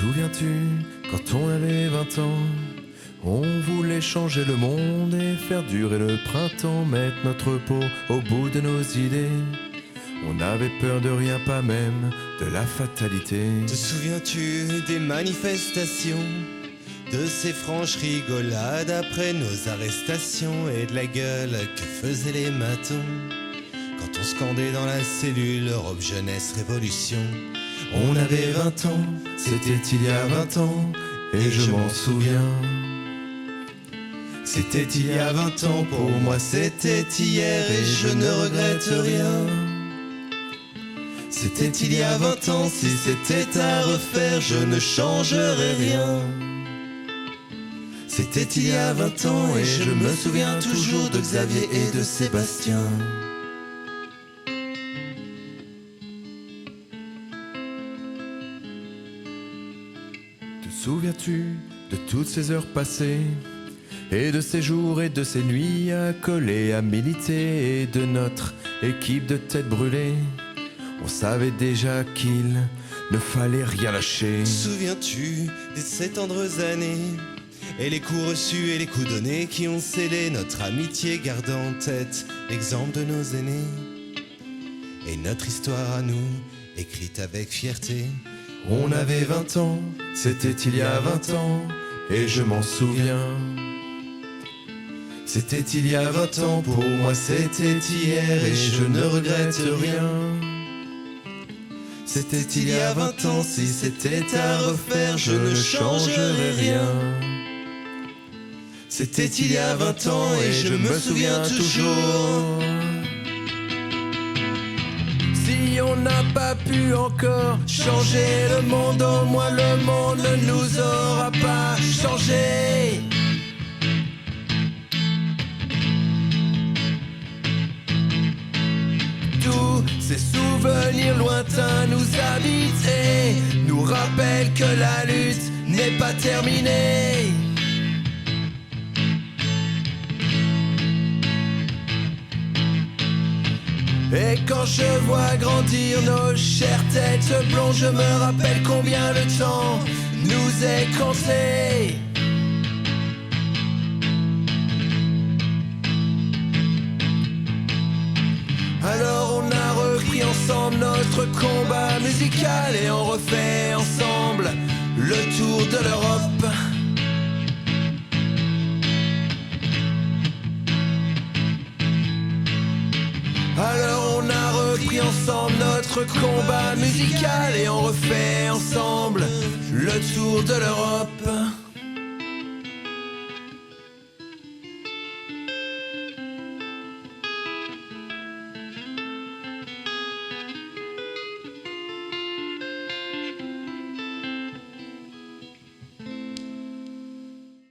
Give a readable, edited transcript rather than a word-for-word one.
souviens-tu, quand on avait 20 ans, on voulait changer le monde et faire durer le printemps, mettre notre peau au bout de nos idées. On avait peur de rien, pas même de la fatalité. Te souviens-tu des manifestations, de ces franches rigolades après nos arrestations et de la gueule que faisaient les matons quand on scandait dans la cellule Europe Jeunesse Révolution. On avait 20 ans, c'était il y a 20 ans, et je m'en souviens. C'était il y a 20 ans, pour moi c'était hier et je ne regrette rien. C'était il y a 20 ans, si c'était à refaire, je ne changerais rien. C'était il y a 20 ans et je me souviens toujours de Xavier et de Sébastien. Te souviens-tu de toutes ces heures passées, et de ces jours et de ces nuits à coller, à militer, et de notre équipe de têtes brûlées? On savait déjà qu'il ne fallait rien lâcher. Te souviens-tu de ces tendres années et les coups reçus et les coups donnés qui ont scellé notre amitié, gardant en tête l'exemple de nos aînés et notre histoire à nous, écrite avec fierté. On avait 20 ans, c'était il y a 20 ans, et je m'en souviens. C'était il y a 20 ans, pour moi c'était hier et je ne regrette rien. C'était il y a 20 ans, si c'était à refaire, je ne changerais rien. C'était il y a 20 ans et je me souviens toujours. Si on n'a pas pu encore changer le monde, au moins le monde ne nous aura pas changé. Tous ces souvenirs lointains nous habitent et nous rappellent que la lutte n'est pas terminée. Et quand je vois grandir nos chères têtes blondes, je me rappelle combien le temps nous est compté. Alors on a repris ensemble notre combat musical et on refait ensemble le tour de l'Europe. Alors on a repris ensemble notre combat musical et on refait ensemble le tour de l'Europe.